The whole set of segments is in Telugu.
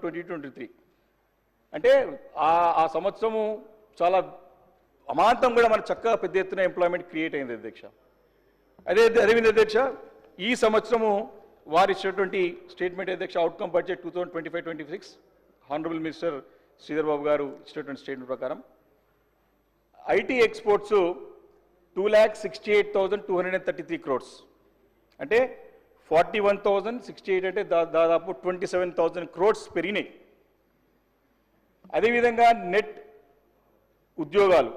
2023 అంటే ఆ సంవత్సరము చాలా అమాంతం కూడా మన చక్కగా పెద్ద ఎత్తున ఎంప్లాయ్మెంట్ క్రియేట్ అయింది అధ్యక్ష. అదేవిధంగా అధ్యక్ష ఈ సంవత్సరము వారు ఇచ్చినటువంటి స్టేట్మెంట్ అధ్యక్ష outcome budget 2025-26 honourable minister Sridhar Babu garu ఇచ్చినటువంటి స్టేట్మెంట్ ప్రకారం ఐటీ ఎక్స్పోర్ట్స్ 2,68,233 crores అంటే 41,068 అంటే దాదాపు 27,000 crores పెరిగినాయి. అదేవిధంగా నెట్ ఉద్యోగాలు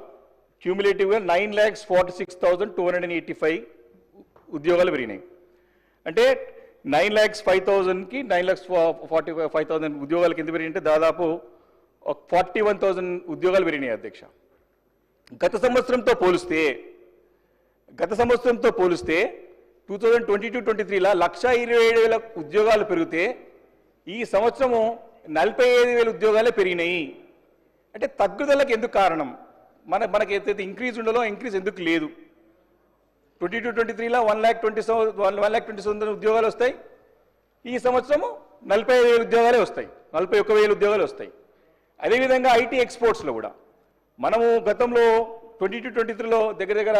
క్యూములేటివ్గా 9,46,285 ఉద్యోగాలు పెరిగినాయి. అంటే 9,05,000కి 9,45,000 ఉద్యోగాల కింద పెరిగింటే దాదాపు 41,000 ఉద్యోగాలు పెరిగినాయి అధ్యక్ష. గత సంవత్సరంతో పోలిస్తే 2022-23లా 1,27,000 ఉద్యోగాలు పెరిగితే ఈ సంవత్సరము 45,000 ఉద్యోగాలే పెరిగినాయి. అంటే తగ్గుదలకు ఎందుకు కారణం? మనకి ఏదైతే ఇంక్రీజ్ ఉండాలో ఇంక్రీజ్ ఎందుకు లేదు? 22-23లా 1,20,000 ఉద్యోగాలు వస్తాయి, ఈ సంవత్సరము 45,000 ఉద్యోగాలే వస్తాయి, 41,000 ఉద్యోగాలు వస్తాయి. అదేవిధంగా ఐటీ ఎక్స్పోర్ట్స్లో కూడా మనము గతంలో 22-23లో దగ్గర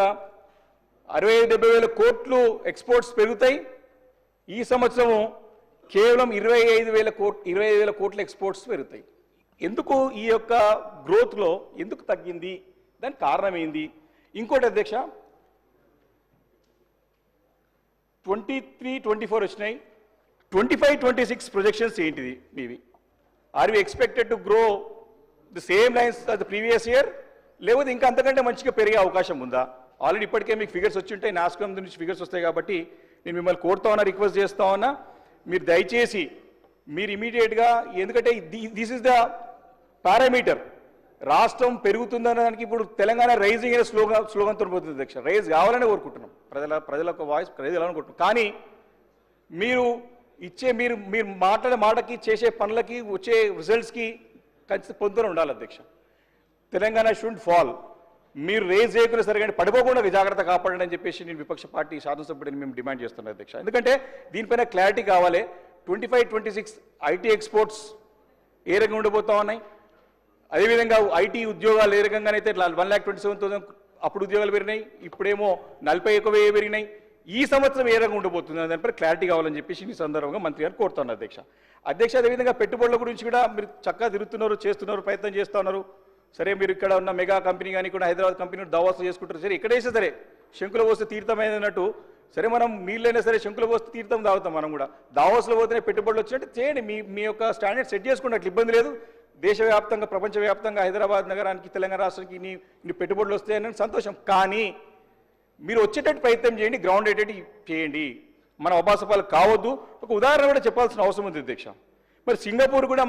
65,000-70,000 కోట్లు ఎక్స్పోర్ట్స్ పెరుగుతాయి, ఈ సంవత్సరము కేవలం 25,000 కోట్ల ఎక్స్పోర్ట్స్ పెరుగుతాయి. ఎందుకు ఈ యొక్క గ్రోత్లో ఎందుకు తగ్గింది? దానికి కారణం ఏంది? ఇంకోటి అధ్యక్ష 23-24 వచ్చినాయి, 25-26 ప్రొజెక్షన్స్ ఏంటిది మీవి? Are you expected to grow the same lines the previous year, లేకపోతే ఇంకా అంతకంటే మంచిగా పెరిగే అవకాశం ఉందా? ఆల్రెడీ ఇప్పటికే మీకు ఫిగర్స్ వచ్చి ఉంటాయి, నాస్కామ్ నుంచి ఫిగర్స్ వస్తాయి. కాబట్టి నేను మిమ్మల్ని కోరుతా ఉన్నా, రిక్వెస్ట్ చేస్తా ఉన్నా, మీరు దయచేసి మీరు ఇమీడియట్గా, ఎందుకంటే దిస్ ఇస్ ద పారామీటర్. రాష్ట్రం పెరుగుతుందనడానికి ఇప్పుడు తెలంగాణ రైజింగ్ అనే స్లోగన్తో పోతుంది అధ్యక్ష. రైజ్ కావాలని కోరుకుంటున్నాం, ప్రజల యొక్క వాయిస్ రైజ్ కావాలని కోరుకుంటున్నాం. కానీ మీరు మాట్లాడే మాటకి చేసే పనులకి వచ్చే రిజల్ట్స్కి ఖచ్చితంగా పొందుతూనే ఉండాలి అధ్యక్ష. Telangana should fall. మీరు రేజ్ చేయకుండా సరే కానీ పడిపోకుండా జాగ్రత్త కాపాడండి అని చెప్పేసి నేను విపక్ష పార్టీ శాసనసభ్యుడిని మేము డిమాండ్ చేస్తున్నాం అధ్యక్ష. ఎందుకంటే దీనిపైన క్లారిటీ కావాలి. 25-26 ఐటీ ఎక్స్పోర్ట్స్ ఏ రకంగా ఉండబోతా ఉన్నాయి, అదేవిధంగా ఐటీ ఉద్యోగాలు ఏ రకంగానైతే 1,27,000 అప్పుడు ఉద్యోగాలు పెరిగినాయి, ఇప్పుడేమో 41,000 పెరిగినాయి, ఈ సంవత్సరం ఏ రకంగా ఉండబోతుంది దానిపై క్లారిటీ కావాలని చెప్పేసి ఈ సందర్భంగా మంత్రి గారు కోరుతున్నారు అధ్యక్ష. అదేవిధంగా పెట్టుబడుల గురించి కూడా మీరు చక్కగా తిరుగుతున్నారు, చేస్తున్నారు, ప్రయత్నం చేస్తూ ఉన్నారు. సరే మీరు ఇక్కడ ఉన్న మెగా కంపెనీ కానీ కూడా హైదరాబాద్ కంపెనీ దావాస్ చేసుకుంటారు, సరే ఎక్కడైనా సరే శంకుల పోస్తే తీర్థమైనట్టు, సరే మనం నీళ్ళైనా సరే శంకుల పోస్తే తీర్థం తాగుతాం. మనం కూడా దావాస్లో పోతేనే పెట్టుబడులు వచ్చినట్టు చేయండి, మీ యొక్క స్టాండర్డ్ సెట్ చేసుకున్నట్లు ఇబ్బంది లేదు. దేశవ్యాప్తంగా ప్రపంచవ్యాప్తంగా హైదరాబాద్ నగరానికి తెలంగాణ రాష్ట్రానికి ఇన్ని పెట్టుబడులు వస్తాయని సంతోషం. కానీ మీరు వచ్చేటట్టు ప్రయత్నం చేయండి, గ్రౌండ్ అయ్యేటట్టు చేయండి, మనం అబాసపాలు కావద్దు. ఒక ఉదాహరణ కూడా చెప్పాల్సిన అవసరం ఉంది అధ్యక్ష. మరి సింగపూర్ కూడా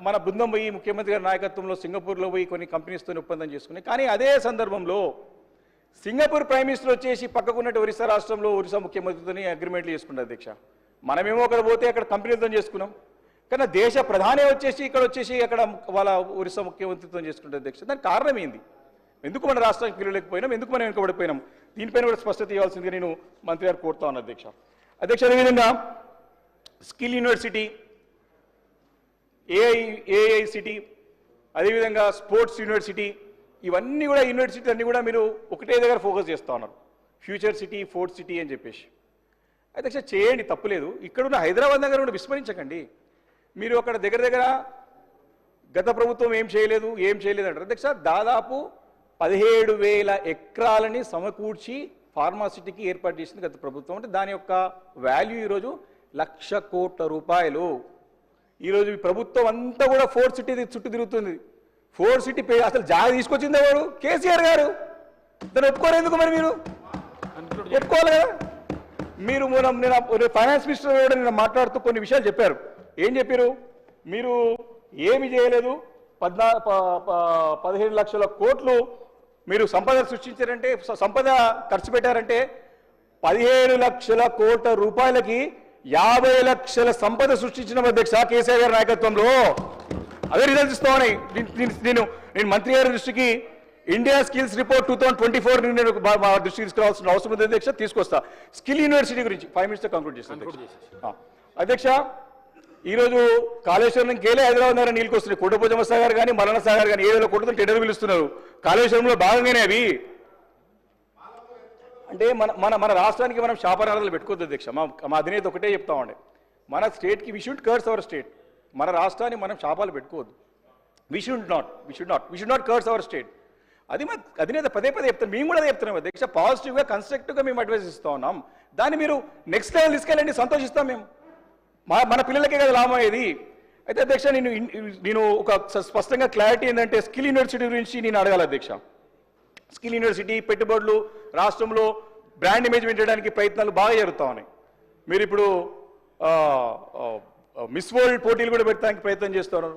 మన బృందం పోయి ముఖ్యమంత్రి గారి నాయకత్వంలో సింగపూర్లో పోయి కొన్ని కంపెనీస్తో ఒప్పందం చేసుకున్నాయి. కానీ అదే సందర్భంలో సింగపూర్ ప్రైమ్ మినిస్టర్ వచ్చేసి పక్కకున్నట్టు ఒరిస్సా రాష్ట్రంలో ఒరిస్సా ముఖ్యమంత్రితో అగ్రిమెంట్లు చేసుకున్నారు అధ్యక్ష. మనమేమో అక్కడ పోతే అక్కడ కంపెనీలతో చేసుకున్నాం, కానీ దేశ ప్రధాని వచ్చేసి అక్కడ వాళ్ళ ఒరిస్సా ముఖ్యమంత్రితో చేసుకుంటారు అధ్యక్ష. దానికి కారణం ఏంది? ఎందుకు మన రాష్ట్రానికి పిలవలేకపోయినాం, ఎందుకు మనం వెనుకబడిపోయినాం? దీనిపైన కూడా స్పష్టత ఇవ్వాల్సిందిగా నేను మంత్రి గారు కోరుతా ఉన్నాను అధ్యక్ష. అదేవిధంగా స్కిల్ యూనివర్సిటీ, ఏఐసిటీ, అదేవిధంగా స్పోర్ట్స్ యూనివర్సిటీ, ఇవన్నీ కూడా యూనివర్సిటీ అన్నీ కూడా మీరు ఒకటే దగ్గర ఫోకస్ చేస్తూ ఉన్నారు, ఫ్యూచర్ సిటీ, ఫోర్త్ సిటీ అని చెప్పేసి. అధ్యక్ష చేయండి, తప్పులేదు. ఇక్కడున్న హైదరాబాద్ నగరం కూడా విస్మరించకండి. మీరు అక్కడ దగ్గర గత ప్రభుత్వం ఏం చేయలేదు అంటారు అధ్యక్ష. దాదాపు 17,000 ఎకరాలని సమకూర్చి ఫార్మాసిటీకి ఏర్పాటు చేసింది గత ప్రభుత్వం. అంటే దాని యొక్క వాల్యూ ఈరోజు 1,00,000 కోట్ల రూపాయలు. ఈరోజు ఈ ప్రభుత్వం అంతా కూడా ఫోర్త్ సిటీ చుట్టూ తిరుగుతుంది. ఫోర్త్ సిటీ అసలు జాగా తీసుకొచ్చింది ఎవరు? కేసీఆర్ గారు. దాన్ని ఒప్పుకోరు ఎందుకు? మరి మీరు ఒప్పుకోవాలి కదా. నేను ఫైనాన్స్ మినిస్టర్ కూడా నేను మాట్లాడుతూ కొన్ని విషయాలు చెప్పారు. ఏం చెప్పారు? మీరు ఏమి చేయలేదు, 17 లక్షల కోట్లు మీరు సంపద సృష్టించారంటే, సంపద ఖర్చు పెట్టారంటే 17 లక్షల కోట్ల రూపాయలకి 50 లక్షల సంపద సృష్టించిన అధ్యక్ష కేసీఆర్ గారి నాయకత్వంలో. అదే రిజల్ట్స్ ఇస్తా ఉన్నాయి. నేను మంత్రి గారి దృష్టికి ఇండియా స్కిల్స్ రిపోర్ట్ 2024 నేను మా దృష్టికి తీసుకురావాల్సిన అవసరం ఉంది అధ్యక్ష, తీసుకొస్తా. స్కిల్ యూనివర్సిటీ గురించి 5 minutes కంక్లూడ్ చేస్తాను అధ్యక్ష. ఈరోజు కాళేశ్వరం కేలే హైదరాబాద్ నగరం నీళ్ళకి వస్తున్నాయి. కోటపోచమ్మ సాగర్ కానీ మల్లన్న సాగర్ కానీ 7,000 కోట్లతో టెండర్ పిలుస్తున్నారు. కాళేశ్వరంలో భాగంగానే అవి. అంటే మన మన మన రాష్ట్రానికి మనం శాపనార్థాలు పెట్టుకోవద్దు అధ్యక్ష. మా అధినేత ఒకటే చెప్తామండి, మన స్టేట్కి we should curse our state. మన రాష్ట్రాన్ని మనం శాపాలు పెట్టుకోవద్దు. We should not curse our state. అది మా అధినేత పదే పదే చెప్తాను, మేము కూడా చెప్తున్నాం అధ్యక్ష. పాజిటివ్గా కన్స్ట్రక్టివ్గా మేము అడ్వైస్ ఇస్తూ ఉన్నాం. దాన్ని మీరు నెక్స్ట్ లెవెల్ తీసుకెళ్ళండి, సంతోషిస్తాం మేము. మన పిల్లలకే కదా లాభం అయ్యేది. అయితే అధ్యక్ష నేను ఒక స్పష్టంగా క్లారిటీ ఏంటంటే స్కిల్ యూనివర్సిటీ గురించి నేను అడగాలి అధ్యక్ష. స్కిల్ యూనివర్సిటీ పెట్టుబడులు రాష్ట్రంలో బ్రాండ్ ఇమేజ్ పెంచడానికి ప్రయత్నాలు బాగా జరుగుతూ ఉన్నాయి. మీరు ఇప్పుడు మిస్ వరల్డ్ పోటీలు కూడా పెట్టడానికి ప్రయత్నం చేస్తున్నారు.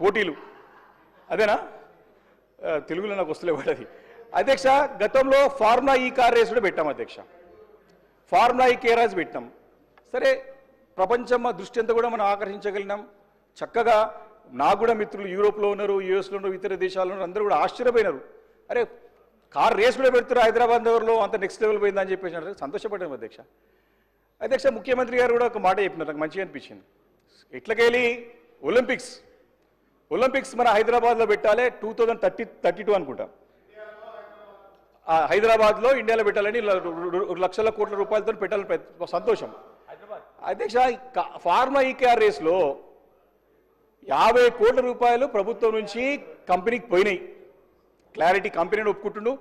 పోటీలు అదేనా? తెలుగులో నాకు వస్తలేవు అది. అధ్యక్ష గతంలో ఫార్ములా ఈ కార్ రేస్ కూడా పెట్టాం అధ్యక్ష. ఫార్ములా ఈ కేర్ రేస్ పెట్టాం. సరే, ప్రపంచం దృష్టి అంతా కూడా మనం ఆకర్షించగలిగినాం. చక్కగా నాకు కూడా మిత్రులు యూరోప్లో ఉన్నారు, యూఎస్లో ఉన్నారు, ఇతర దేశాల్లో ఉన్నారు, అందరూ కూడా ఆశ్చర్యపోయినారు. అరే కార్ రేస్ కూడా పెడుతున్నారు హైదరాబాద్ నగర్లో, అంత నెక్స్ట్ లెవెల్ పోయిందని చెప్పేసి సంతోషపడ్డాం అధ్యక్ష. అధ్యక్ష ముఖ్యమంత్రి గారు కూడా ఒక మాట చెప్పినారు, నాకు మంచిగా అనిపించింది. ఇట్లకెళ్ళి ఒలింపిక్స్ మన హైదరాబాద్లో పెట్టాలి 2032 అనుకుంటా. హైదరాబాద్లో ఇండియాలో పెట్టాలని లక్షల కోట్ల రూపాయలతో పెట్టాలని సంతోషం. అధ్యక్ష ఫార్మా ఈకేఆర్ రేస్లో 50 కోట్ల రూపాయలు ప్రభుత్వం నుంచి కంపెనీకి పోయినాయి. క్లారిటీ కంపెనీని ఒప్పుకుంటుండు,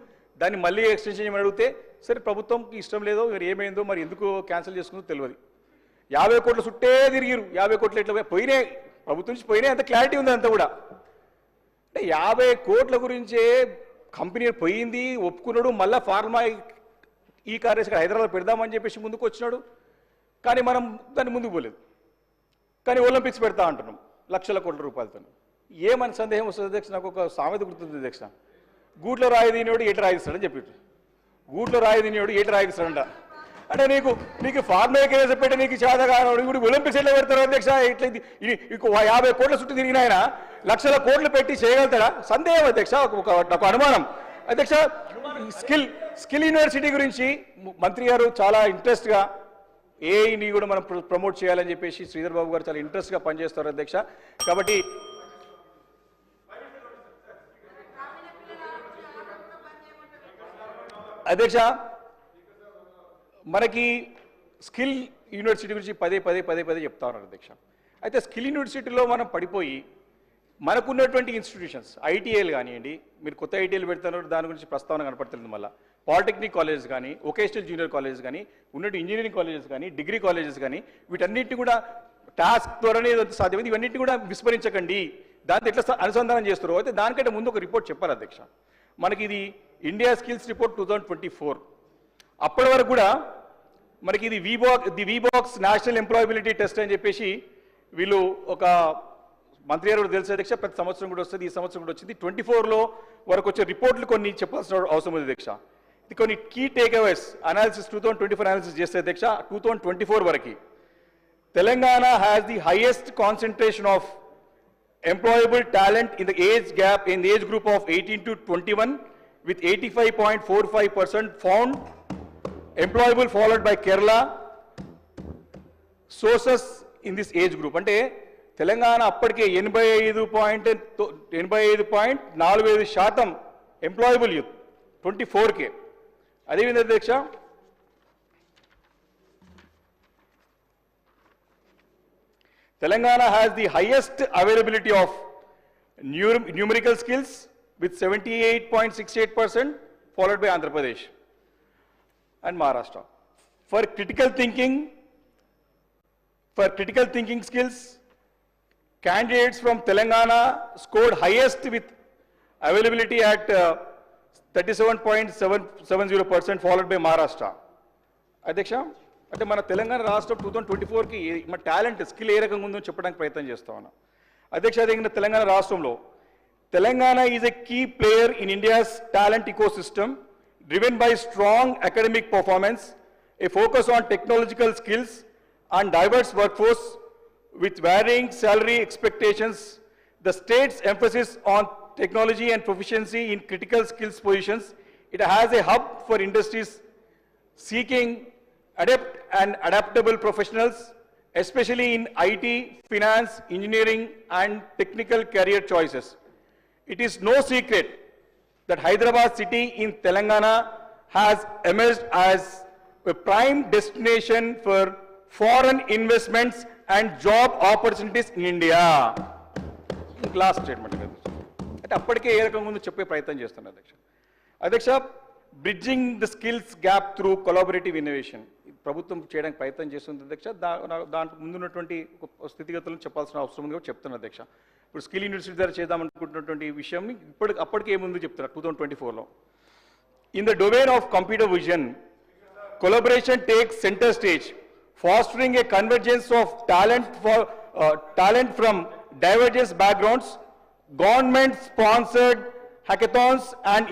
దాన్ని మళ్ళీ ఎక్స్టెన్షన్ చేయమని అడిగితే సరే ప్రభుత్వంకి ఇష్టం లేదో మరి ఏమైందో మరి ఎందుకు క్యాన్సిల్ చేసుకుందో తెలియదు. 50 కోట్ల చుట్టే తిరిగిరు. 50 కోట్లు ఎట్లా పోయినాయి, ప్రభుత్వం నుంచి పోయినాయి, అంత క్లారిటీ ఉంది అంతా కూడా. అంటే 50 కోట్ల గురించే కంపెనీ పోయింది, ఒప్పుకున్నాడు, మళ్ళీ ఫార్మా ఈ కార్యస్ హైదరాబాద్ పెడదామని చెప్పేసి ముందుకు వచ్చినాడు. కానీ మనం దాన్ని ముందుకు పోలేదు. కానీ ఒలింపిక్స్ పెడతా అంటున్నాం లక్షల కోట్ల రూపాయలతో. ఏమని సందేహం వస్తుంది అధ్యక్ష? నాకు ఒక సామెత గుర్తుంది అధ్యక్ష, గూట్లో రాయి తినేవాడు ఏటి రాయిస్తాడని చెప్పి. గూట్లో రాయి తినేవాడు ఏటి రాయిస్తాడంట. అంటే నీకు ఫార్మా కేసు పెట్టి నీకు చేతగా ఇప్పుడు ఒలింపిక్స్ ఎట్లా పెడతారు అధ్యక్ష? ఇట్లా 50 కోట్ల చుట్టూ తిరిగిన ఆయన లక్షల కోట్లు పెట్టి చేయగలుగుతాడా? సందేహం అధ్యక్ష, ఒక అనుమానం అధ్యక్ష. స్కిల్ యూనివర్సిటీ గురించి మంత్రి గారు చాలా ఇంట్రెస్ట్గా ఏఐని కూడా మనం ప్రమోట్ చేయాలని చెప్పేసి శ్రీధర్ బాబు గారు చాలా ఇంట్రెస్ట్గా పనిచేస్తారు అధ్యక్ష. కాబట్టి అధ్యక్ష మనకి స్కిల్ యూనివర్సిటీ గురించి పదే చెప్తా ఉన్నారు అధ్యక్ష. అయితే స్కిల్ యూనివర్సిటీలో మనం పడిపోయి మనకున్నటువంటి ఇన్స్టిట్యూషన్స్ ఐటీఐలు కానివ్వండి, మీరు కొత్త ఐటీఐలు పెడుతున్నారు, దాని గురించి ప్రస్తావన కనపడుతుంది. మళ్ళీ పాలిటెక్నిక్ కాలేజెస్ కానీ, వొకేషనల్ జూనియర్ కాలేజెస్ కానీ, ఉన్నట్టు ఇంజనీరింగ్ కాలేజెస్ కానీ, డిగ్రీ కాలేజెస్ కానీ, వీటన్నిటిని కూడా టాస్క్ ద్వారానే సాధ్యమైంది. ఇవన్నింటినీ కూడా విస్మరించకండి. దాంతో ఎట్లా అనుసంధానం చేస్తారు అయితే దానికంటే ముందు ఒక రిపోర్ట్ చెప్పాలి అధ్యక్ష. మనకి ఇది ఇండియా స్కిల్స్ రిపోర్ట్ 2024. అప్పటి వరకు కూడా మనకి ఇది వీబాక్స్ నేషనల్ ఎంప్లాయబిలిటీ టెస్ట్ అని చెప్పేసి వీళ్ళు ఒక మంత్రి గారు తెలుసు అధ్యక్ష, ప్రతి సంవత్సరం కూడా వస్తుంది, ఈ సంవత్సరం కూడా వచ్చింది. 24లో వరకు వచ్చే రిపోర్ట్లు కొన్ని చెప్పాల్సిన అవసరం ఉంది అధ్యక్ష. ఇది కొన్ని కీ టేక్అవేస్ అనాలిసిస్ 2024 అనాలిసిస్ చేస్తే అధ్యక్ష 2024 వరకు Telangana has the highest concentration of employable talent in the age group of 18 to 21 with 85.45% found employable, followed by Kerala. Sources in this age group అంటే తెలంగాణ అప్పటికే 85.45% ఎంప్లాయబుల్ యూత్ 24K. అదేవిధంగా అధ్యక్ష Telangana has the highest availability of numerical skills with 78.68%, followed by Andhra Pradesh and Maharashtra. For critical thinking skills, candidates from Telangana scored highest with availability at 37.70%, followed by Maharashtra. Adhyaksha, అంటే మన తెలంగాణ రాష్ట్రం 2024కి మన టాలెంట్ స్కిల్ ఏ రకంగా ఉందో చెప్పడానికి ప్రయత్నం చేస్తా ఉన్నాం అధ్యక్ష. అదే తెలంగాణ రాష్ట్రంలో Telangana is a key player in India's talent ecosystem driven by strong academic performance, a focus on technological skills and diverse workforce with varying salary expectations. The state's emphasis on technology and proficiency in critical skills positions. It has a hub for industries seeking adept and adaptable professionals. especially in IT, finance, engineering, and technical career choices. It is no secret that Hyderabad city in Telangana has emerged as a prime destination for foreign investments and job opportunities in India. Last statement. అంటే అప్పటికే ఏ రకంగా ఉందో చెప్పే ప్రయత్నం చేస్తున్నారు అధ్యక్ష. Bridging the skills gap through collaborative innovation ప్రభుత్వం చేయడానికి ప్రయత్నం చేస్తుంది అధ్యక్ష. దాంట్లో ముందున్నటువంటి స్థితిగతులను చెప్పాల్సిన అవసరం ఉంది కూడా చెప్తున్నారు అధ్యక్ష. ఇప్పుడు స్కిల్ యూనివర్సిటీ ద్వారా చేద్దామనుకుంటున్నటువంటి విషయం అప్పటికి ఏముంది చెప్తున్నారు 2024లో. In the domain of computer vision collaboration takes center stage, fostering a convergence of talent from divergent backgrounds, government-sponsored hackathons and